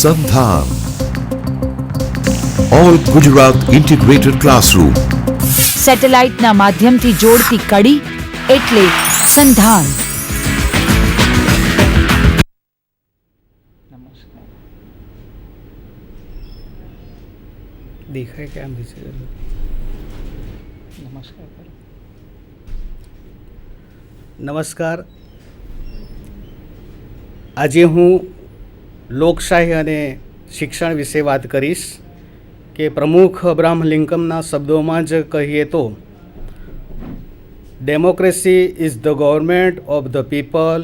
સંધાન all Gujarat integrated classroom સેટેલાઇટના માધ્યમથી જોડતી કડી એટલે સંધાન. દેખાય કે આમ નમસ્કાર. આજે હું લોકશાહી અને શિક્ષણ વિશે વાત કરીશ કે પ્રમુખ અબ્રાહમ લિંકનના શબ્દોમાં જ કહીએ તો democracy is the government of the people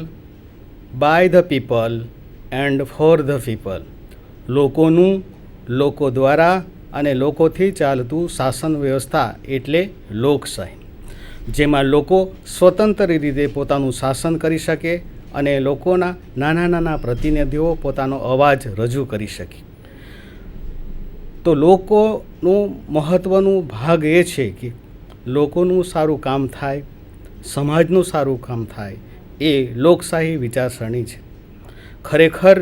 by the people and for the people. લોકોનું, લોકો દ્વારા અને લોકોથી ચાલતું શાસન વ્યવસ્થા એટલે લોકશાહી, જેમાં લોકો સ્વતંત્ર રીતે પોતાનું શાસન કરી શકે અને લોકોના નાના નાના પ્રતિનિધિઓ પોતાનો અવાજ રજૂ કરી શકે. તો લોકોનું મહત્ત્વનું ભાગ એ છે કે લોકોનું સારું કામ થાય, સમાજનું સારું કામ થાય, એ લોકશાહી વિચારસરણી છે. ખરેખર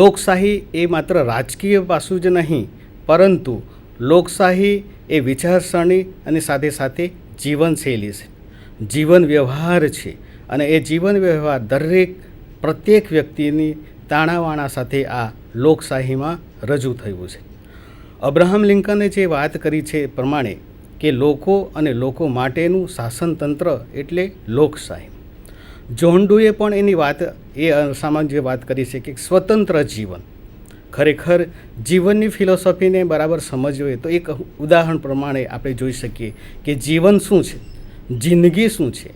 લોકશાહી એ માત્ર રાજકીય પાસું જ નહીં, પરંતુ લોકશાહી એ વિચારસરણી અને સાથે સાથે જીવનશૈલી છે, જીવન વ્યવહાર છે. અને એ જીવન વ્યવહાર પ્રત્યેક વ્યક્તિની તાણાવાણા સાથે આ લોકશાહીમાં રજૂ થયું છે. અબ્રાહમ લિંકને જે વાત કરી છે એ પ્રમાણે કે લોકો અને લોકો માટેનું શાસનતંત્ર એટલે લોકશાહી. જ્હોન ડુએ પણ એની વાત એ સામાન્ય વાત કરી છે કે સ્વતંત્ર જીવન. ખરેખર જીવનની ફિલોસોફીને બરાબર સમજવી હોય તો એક ઉદાહરણ પ્રમાણે આપણે જોઈ શકીએ કે જીવન શું છે, જિંદગી શું છે.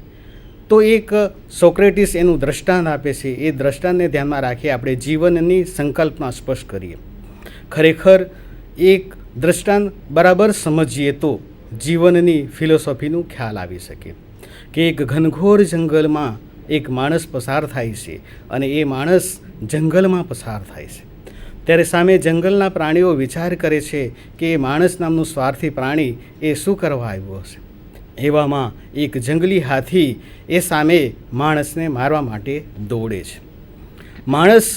તો એક સોક્રેટિસ એનું દ્રષ્ટાંત આપે છે. એ દ્રષ્ટાંતને ધ્યાનમાં રાખી આપણે જીવનની સંકલ્પના સ્પષ્ટ કરીએ. ખરેખર એક દ્રષ્ટાંત બરાબર સમજીએ તો જીવનની ફિલોસોફીનું ખ્યાલ આવી શકે કે એક ઘનઘોર જંગલમાં એક માણસ પસાર થાય છે અને એ માણસ જંગલમાં પસાર થાય છે. ત્યારે સામે જંગલના પ્રાણીઓ વિચાર કરે છે કે એ માણસ નામનું સ્વાર્થી પ્રાણી એ શું કરવા આવ્યો હશે. એવામાં એક જંગલી હાથી એ સામે માણસને મારવા માટે દોડે છે. માણસ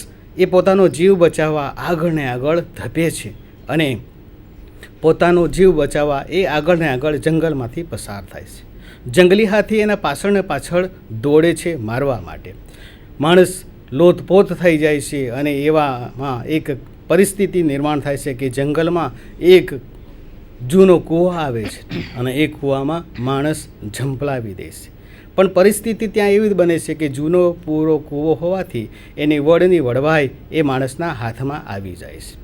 એ પોતાનો જીવ બચાવવા આગળ ને આગળ ધપે છે અને પોતાનો જીવ બચાવવા એ આગળ ને આગળ જંગલમાંથી પસાર થાય છે. જંગલી હાથી એના પાછળ ને પાછળ દોડે છે મારવા માટે. માણસ લોથપોથ થઈ જાય છે અને એવામાં એક પરિસ્થિતિ નિર્માણ થાય છે કે જંગલમાં એક જૂનો કૂવો આવે છે અને એ કૂવામાં માણસ ઝંપલાવી દે છે. પણ પરિસ્થિતિ ત્યાં એવી જ બને છે કે જૂનો પૂરો કૂવો હોવાથી એની વડની વડવાઈ એ માણસના હાથમાં આવી જાય છે.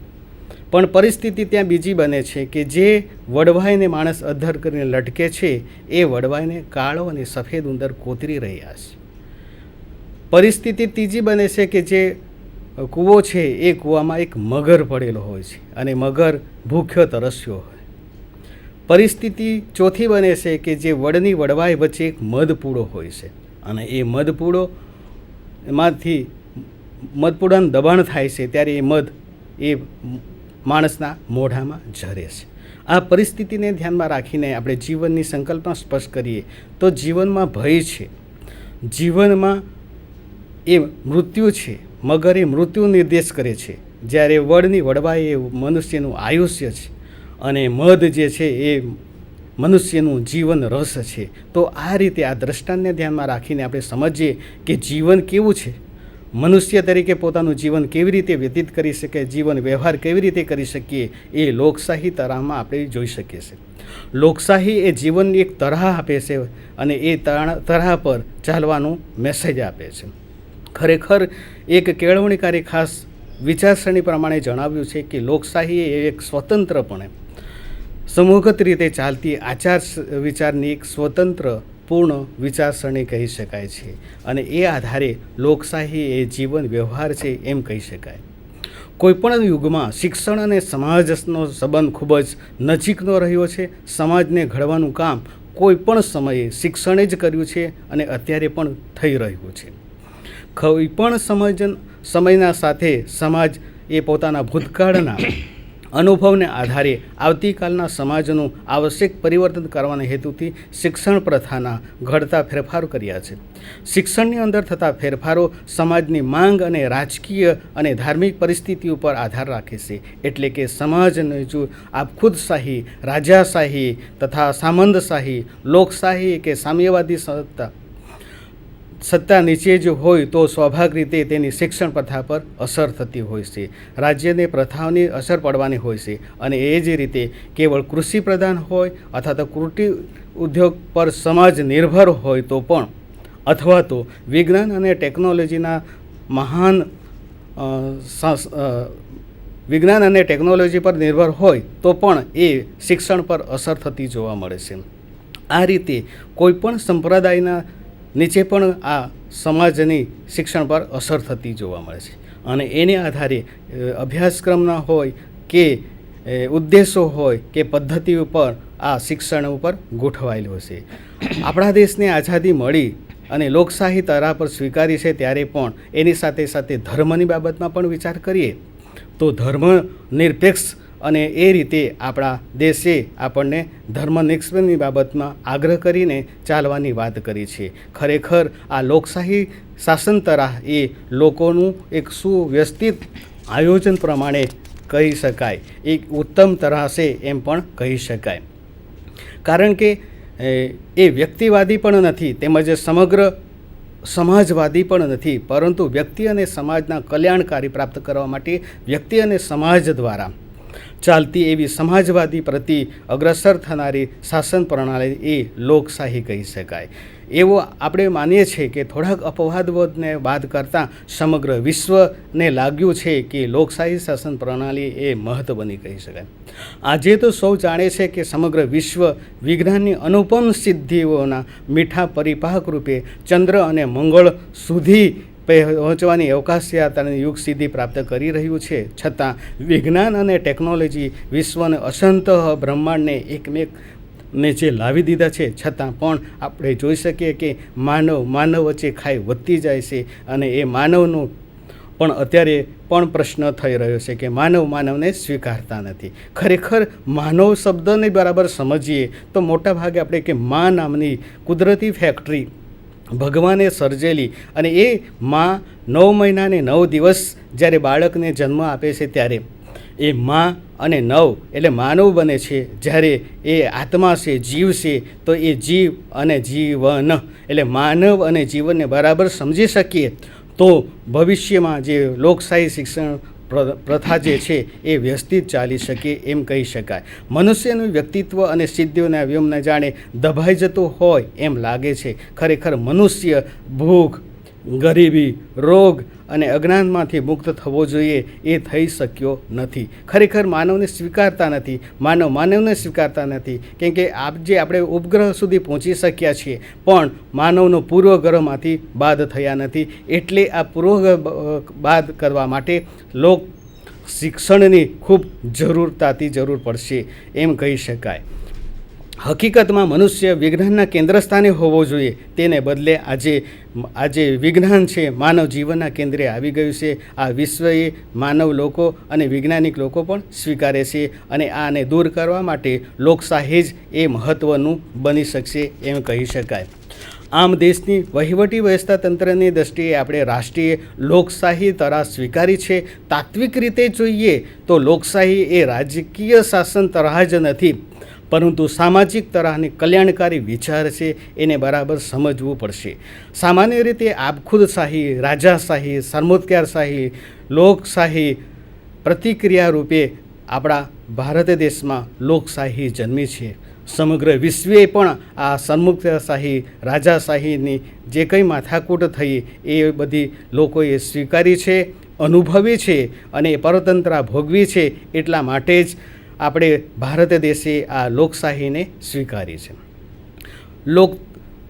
પણ પરિસ્થિતિ ત્યાં બીજી બને છે કે જે વડવાઈને માણસ અધ્ધર કરીને લટકે છે એ વડવાઈને કાળો અને સફેદ ઉંદર કોતરી રહ્યા છે. પરિસ્થિતિ ત્રીજી બને છે કે જે કૂવો છે એ કૂવામાં એક મગર પડેલો હોય છે અને મગર ભૂખ્યો તરસ્યો હોય. પરિસ્થિતિ ચોથી બને છે કે જે વડની વડવાઈ વચ્ચે એક મધપૂડો હોય છે અને એ મધપૂડાનું દબાણ થાય છે ત્યારે એ મધ એ માણસના મોઢામાં ઝરે છે. આ પરિસ્થિતિને ધ્યાનમાં રાખીને આપણે જીવનની સંકલ્પના સ્પષ્ટ કરીએ તો જીવનમાં ભય છે, જીવનમાં એ મૃત્યુ છે. મગર એ મૃત્યુ નિર્દેશ કરે છે, જ્યારે વડની વડવાઈ એ મનુષ્યનું આયુષ્ય છે અને મધ જે છે એ મનુષ્યનું જીવન રસ છે. તો આ રીતે આ દ્રષ્ટાંતને ધ્યાનમાં રાખીને આપણે સમજીએ કે જીવન કેવું છે, મનુષ્ય તરીકે પોતાનું જીવન કેવી રીતે વ્યતીત કરી શકે, જીવન વ્યવહાર કેવી રીતે કરી શકીએ, એ લોકશાહી તરાહમાં આપણે જોઈ શકીએ છીએ. લોકશાહી એ જીવનની એક તરાહ આપે છે અને એ તરાહ પર ચાલવાનું મેસેજ આપે છે. ખરેખર એક કેળવણીકારી ખાસ વિચારસરણી પ્રમાણે જણાવ્યું છે કે લોકશાહી એ એક સ્વતંત્રપણે સમૂહગત રીતે ચાલતી આચાર વિચારની એક સ્વતંત્ર પૂર્ણ વિચારસરણી કહી શકાય છે અને એ આધારે લોકશાહી એ જીવન વ્યવહાર છે એમ કહી શકાય. કોઈપણ યુગમાં શિક્ષણ અને સમાજનો સંબંધ ખૂબ જ નજીકનો રહ્યો છે. સમાજને ઘડવાનું કામ કોઈપણ સમયે શિક્ષણે જ કર્યું છે અને અત્યારે પણ થઈ રહ્યું છે. કોઈપણ સમયના સાથે સમાજ એ પોતાના ભૂતકાળના અનુભવને આધારે આવતીકાલના સમાજનું આવશ્યક પરિવર્તન કરવાના હેતુથી શિક્ષણ પ્રથાના ઘડતા ફેરફારો કર્યા છે. શિક્ષણની અંદર થતા ફેરફારો સમાજની માંગ અને રાજકીય અને ધાર્મિક પરિસ્થિતિ ઉપર આધાર રાખે છે. એટલે કે સમાજને જો આપખુદશાહી, રાજાશાહી તથા સામંતશાહી, લોકશાહી કે સામ્યવાદી સત્તા નીચે જ હોય તો સ્વાભાવિક રીતે તેની શિક્ષણ પ્રથા પર અસર થતી હોય છે. રાજ્યને પ્રથાઓની અસર પડવાની હોય છે. અને એ જ રીતે કેવળ કૃષિ પ્રધાન હોય અથવા તો કુટીર ઉદ્યોગ પર સમાજ નિર્ભર હોય તો પણ, અથવા તો વિજ્ઞાન અને ટેકનોલોજીના મહાન વિજ્ઞાન અને ટેકનોલોજી પર નિર્ભર હોય તો પણ એ શિક્ષણ પર અસર થતી જોવા મળે છે. આ રીતે કોઈપણ સંપ્રદાયના નીચે પણ આ સમાજની શિક્ષણ પર અસર થતી જોવા મળે છે. અને એને આધારે અભ્યાસક્રમના હોય કે ઉદ્દેશો હોય કે પદ્ધતિ ઉપર આ શિક્ષણ ઉપર ગોઠવાયેલું છે. આપણા દેશને આઝાદી મળી અને લોકશાહી તરાહ પર સ્વીકારી છે ત્યારે પણ એની સાથે સાથે ધર્મની બાબતમાં પણ વિચાર કરીએ તો ધર્મ નિરપેક્ષ અને એ રીતે આપણા દેશે આપણને ધર્મનિરપેક્ષની બાબતમાં આગ્રહ કરીને ચાલવાની વાત કરી છે. ખરેખર આ લોકશાહી શાસન તરાહ એ લોકોનું એક સુવ્યવસ્થિત આયોજન પ્રમાણે કહી શકાય, એક ઉત્તમ તરાહ છે એમ પણ કહી શકાય. કારણ કે એ વ્યક્તિવાદી પણ નથી તેમજ સમગ્ર સમાજવાદી પણ નથી, પરંતુ વ્યક્તિ અને સમાજના કલ્યાણકારી પ્રાપ્ત કરવા માટે વ્યક્તિ અને સમાજ દ્વારા ચાલતી એવી સમાજવાદી પ્રતિ અગ્રસર થનારી શાસન પ્રણાલી એ લોકશાહી કહી શકાય. એવો આપણે માનીએ છીએ કે થોડાક અપવાદને બાદ કરતાં સમગ્ર વિશ્વને લાગ્યું છે કે લોકશાહી શાસન પ્રણાલી એ મહત્ત્વની કહી શકાય. આજે તો સૌ જાણે છે કે સમગ્ર વિશ્વ વિજ્ઞાનની અનુપમ સિદ્ધિઓના મીઠા પરિપાક રૂપે ચંદ્ર અને મંગળ સુધી પહોંચવાની અવકાશયાત્રાની યુગ સિદ્ધિ પ્રાપ્ત કરી રહ્યું છે. છતાં વિજ્ઞાન અને ટેકનોલોજી વિશ્વને અસંત બ્રહ્માંડને એકમેક નીચે લાવી દીધા છે. છતાં પણ આપણે જોઈ શકીએ કે માનવ વચ્ચે ખાઈ વધતી જાય છે. અને એ માનવનું પણ અત્યારે પણ પ્રશ્ન થઈ રહ્યો છે કે માનવને સ્વીકારતા નથી. ખરેખર માનવ શબ્દને બરાબર સમજીએ તો મોટા ભાગે આપણે કે મા નામની કુદરતી ફેક્ટરી ભગવાને સર્જેલી, અને એ માં 9 મહિના અને 9 દિવસ જ્યારે બાળકને જન્મ આપે છે ત્યારે એ માં અને 9 એટલે માનવ બને છે. જ્યારે એ આત્મા છે, જીવ છે, તો એ જીવ અને જીવન એટલે માનવ અને જીવનને બરાબર સમજી શકીએ તો ભવિષ્યમાં જે લોકશાહી શિક્ષણ પ્રથા જે છે એ વ્યવસ્થિત ચાલી શકે એમ કહી શકાય. મનુષ્યનું વ્યક્તિત્વ અને સિદ્ધિઓના વ્યમને જાણે દબાઈ જતું હોય એમ લાગે છે. ખરેખર મનુષ્ય ભૂખ, ગરીબી, રોગ અને અજ્ઞાનમાંથી મુક્ત થવો જોઈએ એ થઈ શક્યો નથી. ખરેખર માનવને સ્વીકારતા નથી, માનવને સ્વીકારતા નથી. કેમ કે આપણે ઉપગ્રહ સુધી પહોંચી શક્યા છીએ પણ માનવનો પૂર્વગ્રહમાંથી બાદ થયા નથી. એટલે આ પૂર્વગ્રહ બાદ કરવા માટે લોક શિક્ષણની ખૂબ જરૂર પડશે એમ કહી શકાય. હકીકતમાં મનુષ્ય વિજ્ઞાનના કેન્દ્ર સ્થાને હોવો જોઈએ, તેને બદલે આજે વિજ્ઞાન છે માનવ જીવનના કેન્દ્રે આવી ગયું છે. આ વિશ્વએ માનવ લોકો અને વૈજ્ઞાનિક લોકો પણ સ્વીકારે છે. અને આને દૂર કરવા માટે લોકશાહી જ એ મહત્ત્વનું બની શકશે એમ કહી શકાય. આમ દેશની વહીવટી વ્યવસ્થા તંત્રની દૃષ્ટિએ આપણે રાષ્ટ્રીય લોકશાહી તરાહ સ્વીકારી છે. તાત્વિક રીતે જોઈએ તો લોકશાહી એ રાજકીય શાસન તરાહ જ નથી, પરંતુ સામાજિક તરાહની કલ્યાણકારી વિચાર છે. એને બરાબર સમજવું પડશે. સામાન્ય રીતે આપખુદશાહી, રાજાશાહી, સરમુખત્યારશાહી, લોકશાહી પ્રતિક્રિયા રૂપે આપણા ભારત દેશમાં લોકશાહી જન્મી છે. સમગ્ર વિશ્વે પણ આ સરમુખત્યારશાહી, રાજાશાહીની જે કંઈ માથાકૂટ થઈ એ બધી લોકોએ સ્વીકારી છે, અનુભવી છે અને પરતંત્રા ભોગવી છે. એટલા માટે જ આપણે ભારત દેશે આ લોકશાહીને સ્વીકારી છે.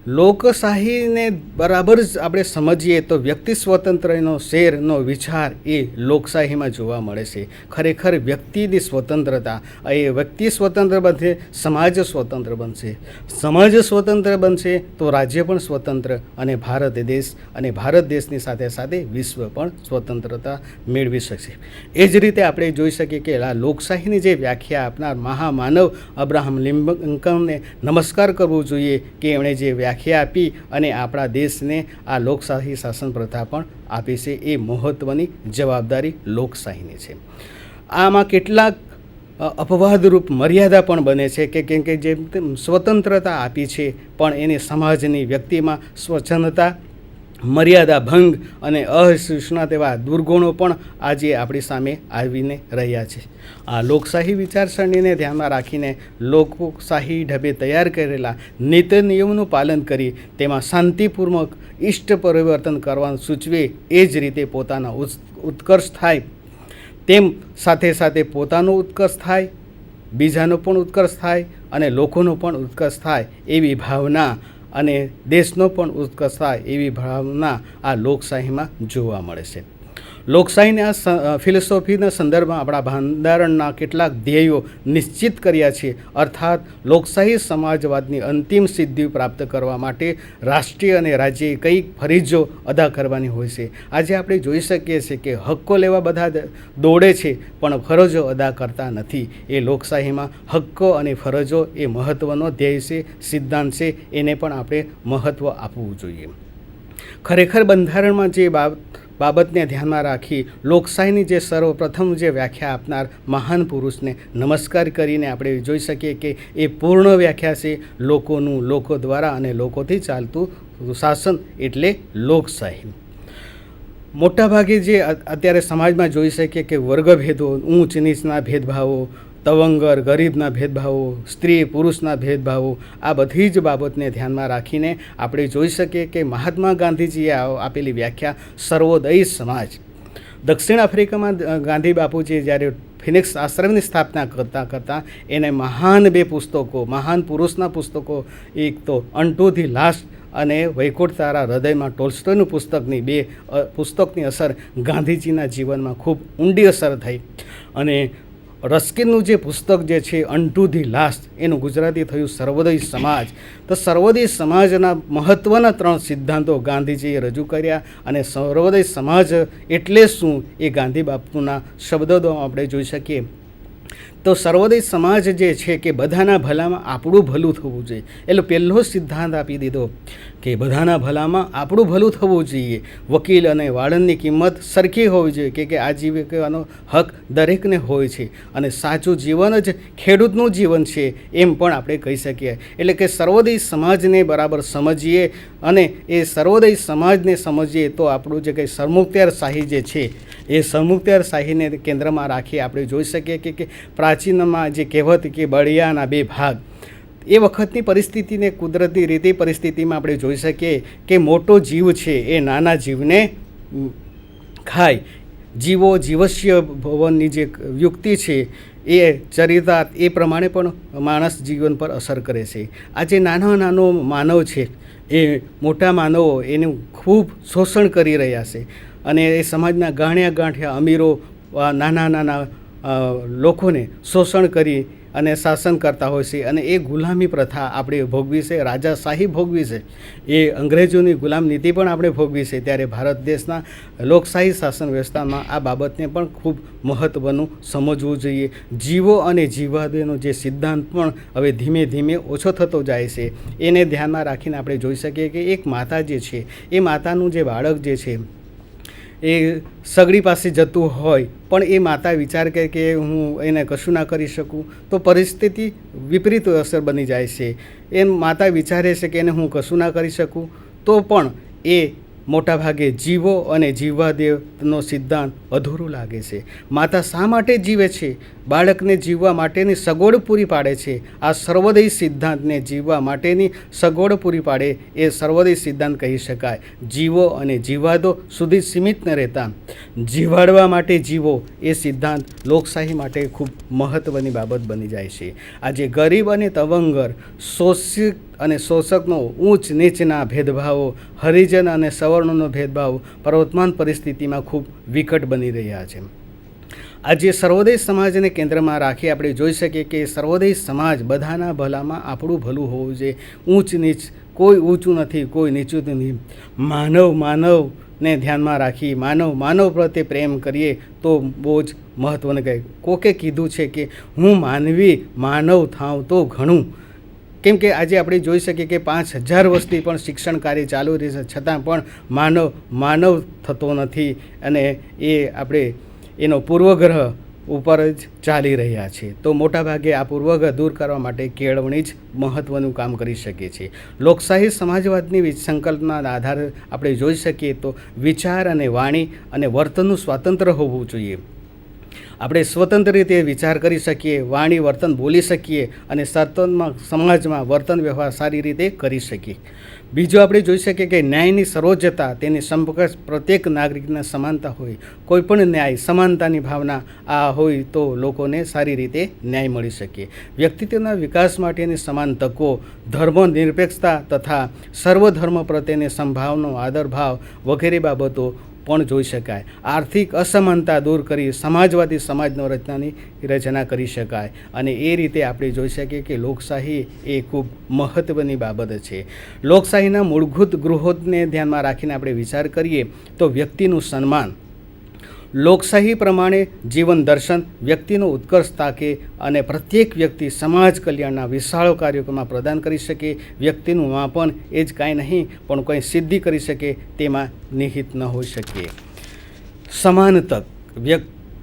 લોકશાહીને બરાબર જ આપણે સમજીએ તો વ્યક્તિ સ્વતંત્રનો શેરનો વિચાર એ લોકશાહીમાં જોવા મળે છે. ખરેખર વ્યક્તિની સ્વતંત્રતા, એ વ્યક્તિ સ્વતંત્ર બનશે, સમાજ સ્વતંત્ર બનશે. સમાજ સ્વતંત્ર બનશે તો રાજ્ય પણ સ્વતંત્ર, અને ભારત દેશની સાથે સાથે વિશ્વ પણ સ્વતંત્રતા મેળવી શકશે. એ જ રીતે આપણે જોઈ શકીએ કે આ લોકશાહીની જે વ્યાખ્યા આપનાર મહામાનવ અબ્રાહમ લિંકનને નમસ્કાર કરવો જોઈએ કે એમણે જે વ્યાખ્યા આપી અને આપણા દેશને આ લોકશાહી શાસન પ્રથા પણ આપી છે. એ મહત્ત્વની જવાબદારી લોકશાહીની છે. આમાં કેટલાક અપવાદરૂપ મર્યાદા પણ બને છે કે કેમ કે જેમ સ્વતંત્રતા આપી છે પણ એને સમાજની વ્યક્તિમાં સ્વચ્છંદતા, મર્યાદા ભંગ અને અસહિષ્ણુતા તેવા દુર્ગુણો પણ આજે આપણી સામે આવીને રહ્યા છે. આ લોકશાહી વિચારસરણીને ધ્યાનમાં રાખીને લોકશાહી ઢબે તૈયાર કરેલા નીતિ નિયમોનું પાલન કરી તેમાં શાંતિપૂર્વક ઇષ્ટ પરિવર્તન કરવાનું સૂચવે, એ જ રીતે પોતાના ઉત્કર્ષ થાય, તેમ સાથે સાથે પોતાનો ઉત્કર્ષ થાય, બીજાનો પણ ઉત્કર્ષ થાય અને લોકોનો પણ ઉત્કર્ષ થાય એવી ભાવના અને દેશનો પણ ઉત્કર્ષ થાય એવી ભાવના આ લોકશાહીમાં જોવા મળે છે. લોકશાહીના ફિલોસોફીના સંદર્ભમાં આપણા બંધારણના કેટલાક ધ્યેયો નિશ્ચિત કર્યા છે. અર્થાત લોકશાહી સમાજવાદની અંતિમ સિદ્ધિ પ્રાપ્ત કરવા માટે રાષ્ટ્રીય અને રાજ્યએ કઈ ફરજો અદા કરવાની હોય છે. આજે આપણે જોઈ શકીએ છીએ કે હક્કો લેવા બધા દોડે છે પણ ફરજો અદા કરતા નથી. એ લોકશાહીમાં હક્કો અને ફરજો એ મહત્ત્વનો ધ્યેય છે, સિદ્ધાંત છે, એને પણ આપણે મહત્ત્વ આપવું જોઈએ. ખરેખર બંધારણમાં જે બાબતને ધ્યાનમાં રાખી લોકશાહીની જે સર્વપ્રથમ જે વ્યાખ્યા આપનાર મહાન પુરુષને નમસ્કાર કરીને આપણે જોઈ શકીએ કે એ પૂર્ણ વ્યાખ્યા છે લોકોનું, લોકો દ્વારા અને લોકોથી ચાલતું શાસન એટલે લોકશાહી. મોટાભાગે જે અત્યારે સમાજમાં જોઈ શકીએ કે વર્ગભેદો, ઊંચ નીચના ભેદભાવો, તવંગર ગરીબના ભેદભાવો, સ્ત્રી પુરુષના ભેદભાવો, આ બધી જ બાબતને ધ્યાનમાં રાખીને આપણે જોઈ શકીએ કે મહાત્મા ગાંધીજીએ આપેલી વ્યાખ્યા સર્વોદય સમાજ. દક્ષિણ આફ્રિકામાં ગાંધી બાપુજી જ્યારે ફિનિક્સ આશ્રમની સ્થાપના કરતા એને મહાન બે પુસ્તકો, મહાન પુરુષના પુસ્તકો, એક તો અનટુ ધી લાસ્ટ અને વૈકુંઠ તારા હૃદયમાં ટોલ્સ્ટોયનું પુસ્તકની અસર ગાંધીજીના જીવનમાં ખૂબ ઊંડી અસર થઈ. અને રસ્કિનનું જે પુસ્તક જે છે અનટુ ધી લાસ્ટ, એનું ગુજરાતી થયું સર્વોદય સમાજ. તો સર્વોદય સમાજના મહત્ત્વના 3 સિદ્ધાંતો ગાંધીજીએ રજૂ કર્યા અને સર્વોદય સમાજ એટલે શું એ ગાંધી બાપુના શબ્દોમાં આપણે જોઈ શકીએ. તો સર્વોદય સમાજ જે છે કે બધાના ભલામાં આપણું ભલું થવું જોઈએ. એટલે પહેલો સિદ્ધાંત આપી દીધો કે બધાના ભલામાં આપણું ભલું થવું જોઈએ. વકીલ અને વાળંદની કિંમત સરખી હોવી જોઈએ કે આજીવિકાનો હક દરેકને હોય છે અને સાચું જીવન જ ખેડૂતનું જીવન છે એમ પણ આપણે કહી શકીએ. એટલે કે સર્વોદય સમાજને બરાબર સમજીએ અને એ સર્વોદય સમાજને સમજીએ તો આપણું જે કંઈ સરમુખત્યારશાહી જે છે એ સરમુખત્યારશાહીને કેન્દ્રમાં રાખી આપણે જોઈ શકીએ કે પ્રાચીનમાં જે કહેવત કે બળિયાના 2 ભાગ, એ વખતની પરિસ્થિતિને કુદરતી રીતે પરિસ્થિતિમાં આપણે જોઈ શકીએ કે મોટો જીવ છે એ નાના જીવને ખાય. જીવો જીવસ્ય ભવનની જે યુક્તિ છે એ ચરિતાર્થ એ પ્રમાણે પણ માણસ જીવન પર અસર કરે છે. આજે નાનો માનવ છે એ મોટા માનવો એનું ખૂબ શોષણ કરી રહ્યા છે અને એ સમાજના ગાંઠિયા અમીરો નાના લોકોને શોષણ કરી અને શાસન કરતા હોય છે અને એ ગુલામી પ્રથા આપણે ભોગવી છે, રાજાશાહી ભોગવી છે, એ અંગ્રેજોની ગુલામ નીતિ પણ આપણે ભોગવી છે. ત્યારે ભારત દેશના લોકશાહી શાસન વ્યવસ્થામાં આ બાબતને પણ ખૂબ મહત્ત્વનું સમજવું જોઈએ. જીવો અને જીવાદોનો જે સિદ્ધાંત પણ હવે ધીમે ધીમે ઓછો થતો જાય છે. એને ધ્યાનમાં રાખીને આપણે જોઈ શકીએ કે એક માતા જે છે એ માતાનું જે બાળક જે છે એ સગડી પાસે જતું હોય પણ એ માતા વિચાર કરે કે હું એને કશું ના કરી શકું તો પરિસ્થિતિ વિપરીત અસર બની જાય છે. એમ માતા વિચારે છે કે એને હું કશું ના કરી શકું તો પણ એ મોટાભાગે જીવો અને જીવાદેવનો સિદ્ધાંત અધૂરું લાગે છે. માતા શા માટે જીવે છે? બાળકને જીવવા માટેની સગવડ પૂરી પાડે છે. આ સર્વોદય સિદ્ધાંતને જીવવા માટેની સગવડ પૂરી પાડે એ સર્વોદય સિદ્ધાંત કહી શકાય. જીવો અને જીવાદો સુધી સીમિત ન રહેતા જીવાડવા માટે જીવો એ સિદ્ધાંત લોકશાહી માટે ખૂબ મહત્ત્વની બાબત બની જાય છે. આજે ગરીબ અને તવંગર, શોષિત અને શોષકનો ઊંચ નીચના ભેદભાવો, હરિજન અને સવર્ણનો ભેદભાવ પ્રવર્તમાન પરિસ્થિતિમાં ખૂબ વિકટ બની રહ્યા છે. આજે સર્વોદય સમાજને કેન્દ્રમાં રાખી આપણે જોઈ શકીએ કે સર્વોદય સમાજ બધાના ભલામાં આપણું ભલું હોવું જોઈએ. ઊંચ નીચ કોઈ ઊંચું નથી, કોઈ નીચું નથી. માનવને ધ્યાનમાં રાખી માનવ પ્રત્યે પ્રેમ કરીએ તો બહુ જ મહત્ત્વનું કહે. કોકે કીધું છે કે હું માનવ થાઉં તો ઘણું. કેમ કે આજે આપણે જોઈ શકીએ કે 5000 વર્ષથી પણ શિક્ષણ કાર્ય ચાલુ રહે છે, છતાં પણ માનવ થતો નથી અને એ આપણે એનો પૂર્વગ્રહ ઉપર જ ચાલી રહ્યા છે. તો મોટાભાગે આ પૂર્વગ્રહ દૂર કરવા માટે કેળવણી જ મહત્ત્વનું કામ કરી શકે છે. લોકશાહી સમાજવાદની સંકલ્પના આધારે આપણે જોઈ શકીએ તો વિચાર અને વાણી અને વર્તનનું સ્વાતંત્ર્ય હોવું જોઈએ. આપણે સ્વતંત્ર રીતે વિચાર કરી શકીએ, વાણી વર્તન બોલી શકીએ અને સમાજમાં વર્તન વ્યવહાર સારી રીતે કરી શકીએ. બીજું આપણે જોઈ શકીએ કે ન્યાયની સર્વોચ્ચતા, તેની સમકક્ષ પ્રત્યેક નાગરિકને સમાનતા હોય. કોઈપણ ન્યાય સમાનતાની ભાવના આ હોય તો લોકોને સારી રીતે ન્યાય મળી શકે. વ્યક્તિત્વના વિકાસ માટેની સમાન તકો, ધર્મ નિરપેક્ષતા તથા સર્વધર્મ પ્રત્યેની સંભાવનો આદરભાવ વગેરે બાબતો પણ જોઈ શકાય. આર્થિક અસમાનતા દૂર કરી સમાજવાદી સમાજનો રચના કરી શકાય અને એ રીતે આપણે જોઈ શકીએ કે લોકશાહી એ ખૂબ મહત્ત્વની બાબત છે. લોકશાહીના મૂળભૂત ગૃહોને ધ્યાનમાં રાખીને આપણે વિચાર કરીએ તો વ્યક્તિનું સન્માન, લોકશાહી પ્રમાણે જીવન દર્શન, વ્યક્તિનો ઉત્કર્ષ તાકે અને પ્રત્યેક વ્યક્તિ સમાજ કલ્યાણના વિશાળ કાર્યક્રમમાં પ્રદાન કરી શકે. વ્યક્તિનું માપન એ જ કાંઈ નહીં પણ કંઈ સિદ્ધિ કરી શકે તેમાં નિહિત ન હોઈ શકે. સમાન તક,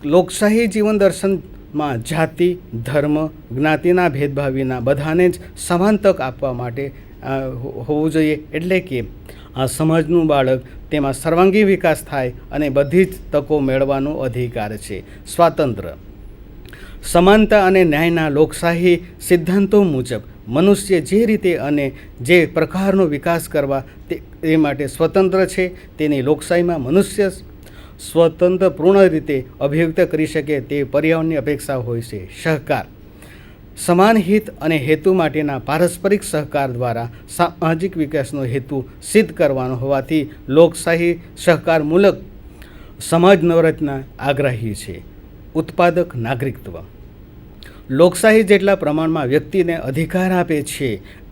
લોકશાહી જીવન દર્શનમાં જાતિ, ધર્મ, જ્ઞાતિના ભેદભાવ વિના બધાને જ સમાન તક આપવા માટે હોવું જોઈએ. એટલે કે આ સમાજનું બાળક તેમાં સર્વાંગી વિકાસ થાય અને બધી જ તકો મેળવવાનો અધિકાર છે. સ્વાતંત્ર્ય, સમાનતા અને ન્યાયના લોકશાહી સિદ્ધાંતો મુજબ મનુષ્ય જે રીતે અને જે પ્રકારનો વિકાસ કરવા તે માટે સ્વતંત્ર છે. તેની લોકશાહીમાં મનુષ્ય સ્વતંત્ર પૂર્ણ રીતે અભિવ્યક્ત કરી શકે તે પર્યાવરણની અપેક્ષા હોય છે. સહકાર, સમાન હિત અને હેતુ માટેના પારસ્પરિક સહકાર દ્વારા સામાજિક વિકાસનો હેતુ સિદ્ધ કરવાનો હોવાથી લોકશાહી સહકારમૂલક સમાજ નવરચના આગ્રહી છે. ઉત્પાદક નાગરિકત્વ, લોકશાહી જેટલા પ્રમાણમાં વ્યક્તિને અધિકાર આપે છે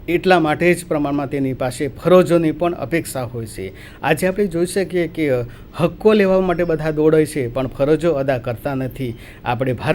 એટલા માટે જ પ્રમાણમાં તેની પાસે ફરજોની પણ અપેક્ષા હોય છે. આજે આપણે જોઈ શકીએ કે હક્કો લેવા માટે બધા દોડે છે પણ ફરજો અદા કરતા નથી. આપણે ભારત